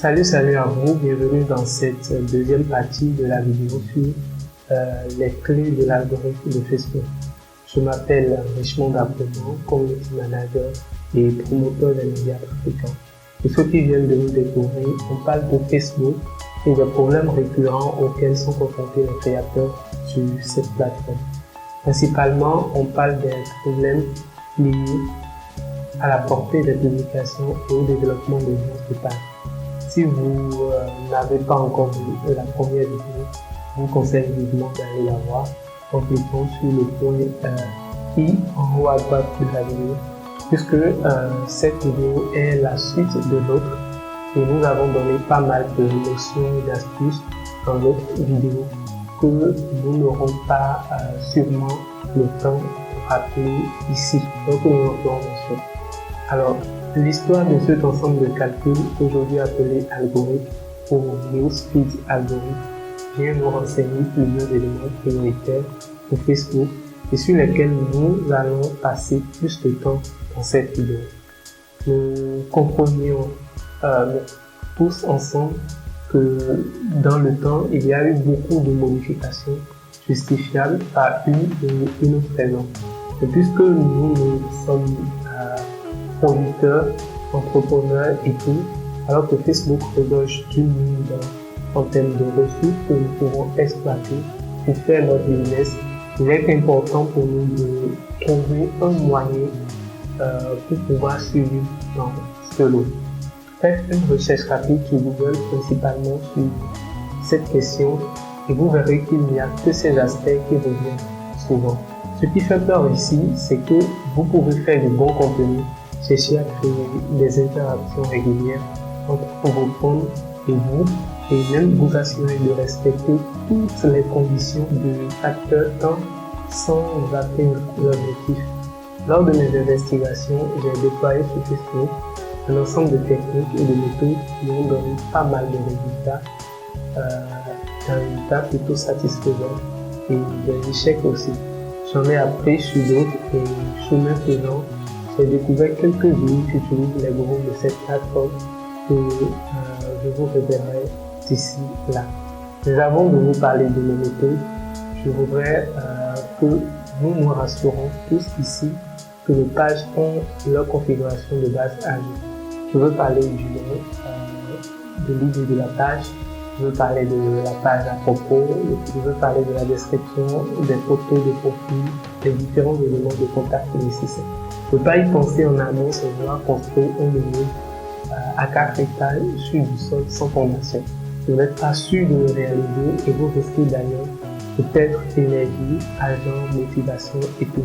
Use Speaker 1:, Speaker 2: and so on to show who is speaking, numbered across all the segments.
Speaker 1: Salut à vous, bienvenue dans cette deuxième partie de la vidéo sur les clés de l'algorithme de Facebook. Je m'appelle Richmond Abdelman, community manager et promoteur des médias africains. Pour ceux qui viennent de nous découvrir, on parle de Facebook et des problèmes récurrents auxquels sont confrontés les créateurs sur cette plateforme. Principalement, on parle des problèmes liés à la portée des publications et au développement des autres pages. Si vous n'avez pas encore vu la première vidéo, je vous conseille vivement d'aller la voir en cliquant sur le point I en haut à droite de la vidéo, puisque cette vidéo est la suite de l'autre et nous avons donné pas mal de notions et d'astuces dans l'autre vidéo que nous n'aurons pas sûrement le temps de rappeler ici, donc nous en ferons mention. Alors, l'histoire de cet ensemble de calculs, aujourd'hui appelé algorithme ou newsfeed algorithme, vient nous renseigner plusieurs éléments prioritaires pour Facebook et sur lesquels nous allons passer plus de temps dans cette vidéo. Nous comprenions tous ensemble que dans le temps, il y a eu beaucoup de modifications justifiables par une ou une autre raison. Et puisque nous sommes producteurs, entrepreneurs et tout, alors que Facebook regorge d'une mine en termes de ressources que nous pouvons exploiter pour faire notre business, il est important pour nous de trouver un moyen pour pouvoir suivre dans ce lot. Faites une recherche rapide sur Google, principalement sur cette question, et vous verrez qu'il n'y a que ces aspects qui reviennent souvent. Ce qui fait peur ici, c'est que vous pouvez faire du bon contenu, chercher à créer des interactions régulières entre vos fans et vous, et même vous assurer de respecter toutes les conditions de facteur temps sans atteindre l'objectif. Lors de mes investigations, j'ai déployé sur Facebook un ensemble de techniques et de méthodes qui ont donné pas mal de résultats, plutôt satisfaisants et des échecs aussi. J'en ai appris sur d'autres et chemin faisant, j'ai découvert quelques-unes qui utilisent les groupes de cette plateforme que je vous révélerai d'ici là. Mais avant de vous parler de mes méthodes, je voudrais que nous nous rassurons tous ici que nos pages ont leur configuration de base à jour. Je veux parler du nom, de l'idée de la page, je veux parler de la page à propos, je veux parler de la description, des photos de profil, des différents éléments de contact nécessaires. Ne pas y penser en amont, c'est vouloir construire un immeuble à 4 étages sur du sol sans fondation. Vous n'êtes pas sûr de le réaliser et vous risquez d'ailleurs peut-être énergie, argent, motivation et tout.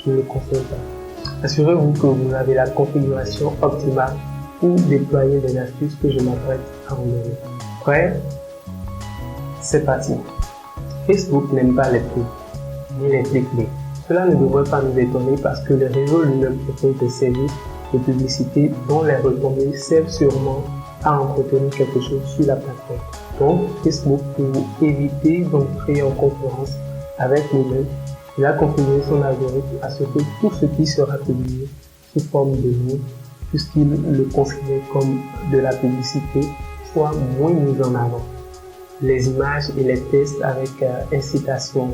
Speaker 1: Je ne le conseille pas. Assurez-vous que vous avez la configuration optimale pour déployer les astuces que je m'apprête à vous donner. Prêt? C'est parti. Facebook n'aime pas les pubs, ni les clics. Cela ne devrait pas nous étonner parce que les réseaux lui-même proposent des services de publicité dont les retombées servent sûrement à entretenir quelque chose sur la plateforme. Donc, Facebook, pour éviter d'entrer en concurrence avec nous-mêmes, il a configuré son algorithme à ce que tout ce qui sera publié sous forme de mots, puisqu'il le considère comme de la publicité, soit moins mis en avant. Les images et les tests avec incitation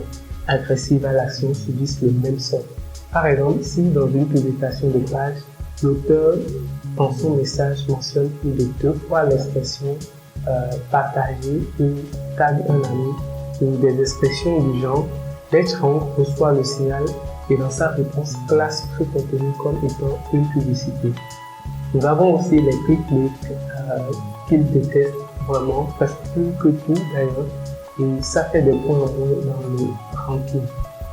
Speaker 1: agressive à l'action subissent le même sort. Par exemple, si dans une publication de page, l'auteur dans son message mentionne plus de 2 fois l'expression partager ou tag un ami ou des expressions du genre, l'Edgerong reçoit le signal et dans sa réponse classe ce contenu comme étant une publicité. Nous avons aussi les clickbait qu'il déteste vraiment, presque plus que tout d'ailleurs, et ça fait des points en moins dans le ranking.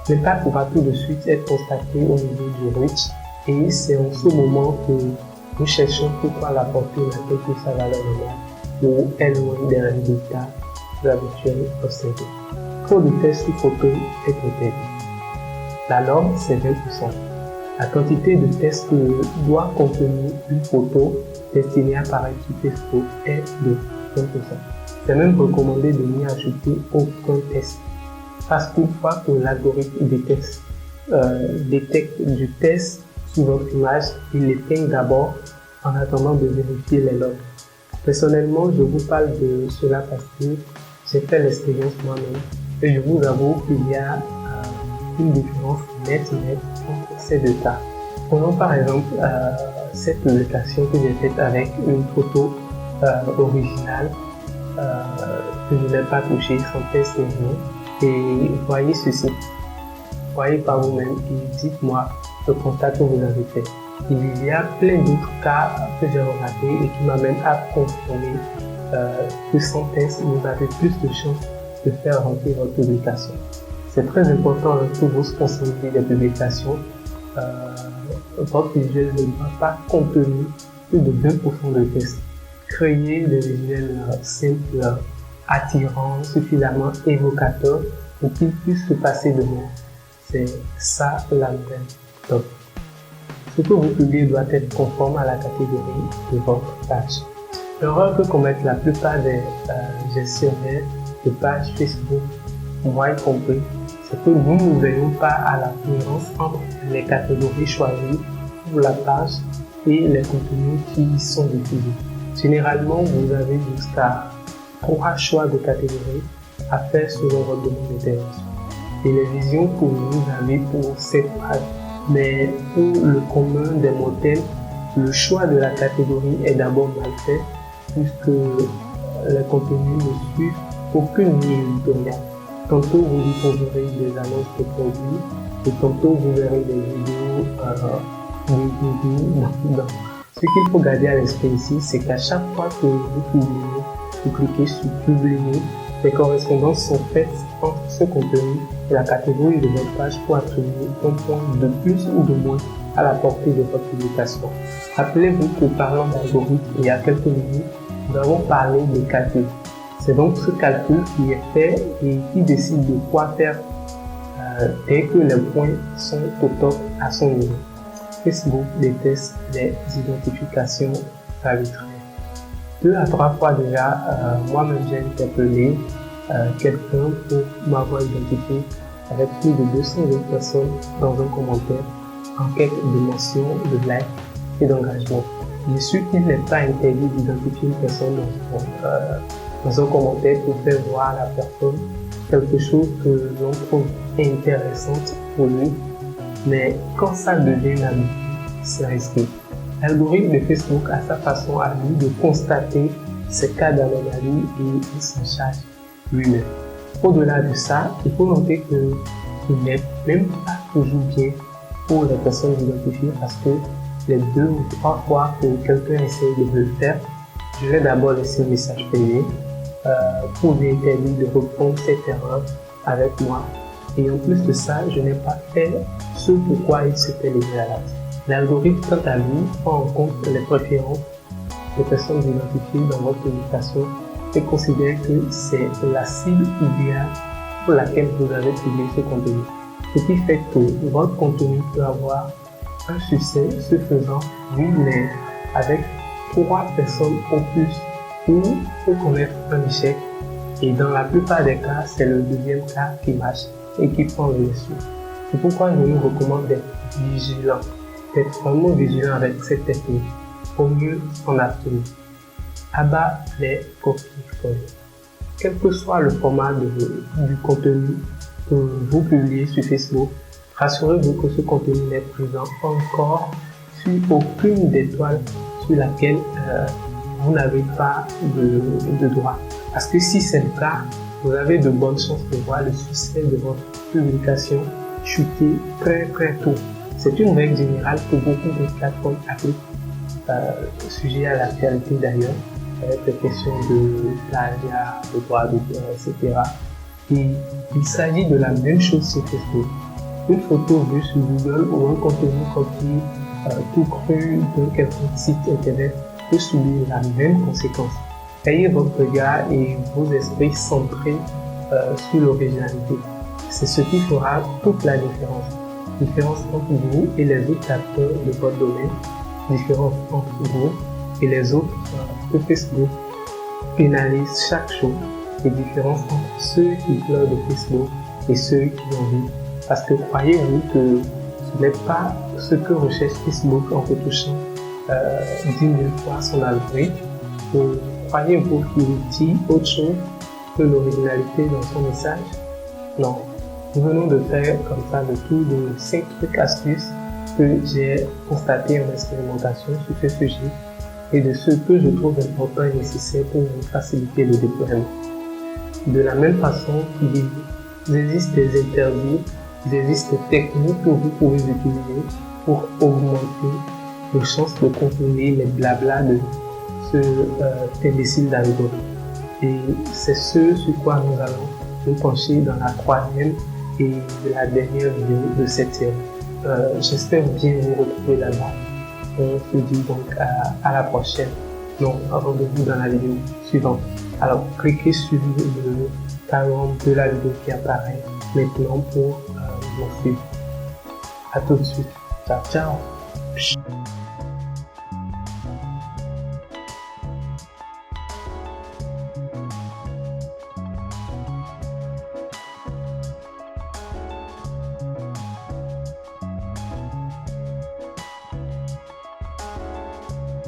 Speaker 1: L'impact pourra tout de suite être constaté au niveau du reach et c'est en ce moment que nous cherchons pourquoi la portée n'atteint plus sa valeur normale ou est loin des résultats habituels observés. Trop de tests sous photo est interdit. La norme c'est 20%. La quantité de tests que doit contenir une photo destinée à apparaître sur Facebook est de 20%. C'est même recommandé de n'y ajouter aucun test. Parce qu'une fois que l'algorithme détecte du test sur votre image, il l'éteint d'abord en attendant de vérifier les logs. Personnellement, je vous parle de cela parce que j'ai fait l'expérience moi-même et je vous avoue qu'il y a une différence nette entre ces deux cas. Prenons par exemple cette publication que j'ai faite avec une photo originale que je n'ai pas touchée sans test ni rien. Et voyez ceci. Voyez par vous-même et dites-moi le constat que vous avez fait. Il y a plein d'autres cas que j'ai remarqués et qui m'amènent à confirmer que sans test, vous avez plus de chances de faire rentrer votre publication. C'est très important lorsque vous sponsorisez des publications. Votre visuel ne doit pas contenir plus de 20% de tests. Créez des visuels simples, attirants, suffisamment évocateurs pour qu'ils puissent se passer de mots. C'est ça la nouvelle. Donc, ce que vous publiez doit être conforme à la catégorie de votre page. L'erreur que commettent la plupart des gestionnaires de pages Facebook, moi y compris, c'est que nous ne veillons pas à la cohérence entre les catégories choisies pour la page et les contenus qui y sont diffusés. Généralement, vous avez jusqu'à 3 choix de catégories à faire selon votre domaine d'intervention. Et les visions que vous avez pour cette page. Mais pour le commun des mortels, le choix de la catégorie est d'abord mal fait puisque les contenus ne suivent aucune ligne éditoriale. Tantôt vous diffuserez des annonces de produits et tantôt vous verrez des vidéos de Ce qu'il faut garder à l'esprit ici, c'est qu'à chaque fois que vous publiez, vous cliquez sur publier, les correspondances sont faites entre ce contenu et la catégorie de votre page pour attribuer un point de plus ou de moins à la portée de votre publication. Rappelez-vous que parlant d'algorithme, il y a quelques minutes, nous avons parlé de calcul. C'est donc ce calcul qui est fait et qui décide de quoi faire dès que les points sont au top à son niveau. Facebook déteste les identifications arbitraires. 2 à 3 fois déjà, moi-même j'ai interpellé quelqu'un pour m'avoir identifié avec plus de 200 autres personnes dans un commentaire en quête de mention, de like et d'engagement. Je suis qu'il n'est pas interdit d'identifier une personne dans un commentaire pour faire voir à la personne quelque chose que l'on trouve intéressante pour lui, mais quand ça devient l'habitude, c'est risqué. L'algorithme de Facebook a sa façon à lui de constater ces cas d'anomalie et il s'en charge lui-même. Au-delà de ça, il faut noter que ce n'est même pas toujours bien pour les personnes identifiées parce que les 2 ou 3 fois que quelqu'un essaye de le faire, je vais d'abord laisser un message privé pour lui interdire de reprendre cette erreur avec moi. Et en plus de ça, je n'ai pas fait ce pourquoi il s'était livré à l'acte. L'algorithme, quant à lui, prend en compte les préférences des personnes identifiées dans votre publication et considère que c'est la cible idéale pour laquelle vous avez publié ce contenu. Ce qui fait que votre contenu peut avoir un succès, ce faisant, oui, mais avec 3 personnes au plus, ou peut connaître un échec. Et dans la plupart des cas, c'est le deuxième cas qui marche et qui prend le dessus. C'est pourquoi je vous recommande d'être vigilant, d'être vraiment vigilant avec cette technique. Au mieux s'en abstenir. Abat les copies-collées. Quel que soit le format du contenu que vous publiez sur Facebook, rassurez-vous que ce contenu n'est présent encore sur aucune des toiles sur laquelle vous n'avez pas de droit. Parce que si c'est le cas, vous avez de bonnes chances de voir le succès de votre publication chuter très tôt. C'est une règle générale que beaucoup de plateformes appliquent, sujet à l'actualité d'ailleurs, avec les questions de plagiat, de droit d'auteur, etc. Et il s'agit de la même chose sur Facebook. Une photo vue sur Google ou un contenu copié tout cru d'un quelconque site internet peut subir la même conséquence. Ayez votre regard et vos esprits centrés sur l'originalité. C'est ce qui fera toute la différence. Différence entre vous et les autres acteurs de votre domaine, différence entre vous et les autres que Facebook pénalise chaque jour, et différence entre ceux qui pleurent de Facebook et ceux qui en vivent. Parce que croyez-vous que ce n'est pas ce que recherche Facebook en retouchant 10 000 fois son algorithme pour croyez-vous qu'il dit autre chose que l'originalité dans son message? Non. Nous venons de faire comme ça le tour de 5 trucs astuces que j'ai constatés en expérimentation sur ce sujet et de ce que je trouve important et nécessaire pour faciliter le déploiement. De la même façon, il existe des interdits, il existe des techniques que vous pouvez utiliser pour augmenter les chances de contourner les blablas de ce imbécile d'algorithme. Et c'est ce sur quoi nous allons nous pencher dans la troisième et la dernière vidéo de cette série. J'espère bien vous retrouver là-bas. On se dit donc à la prochaine. Donc, rendez-vous dans la vidéo suivante. Alors, cliquez sur le talon de la vidéo qui apparaît maintenant pour me suivre. À tout de suite. Ciao, ciao.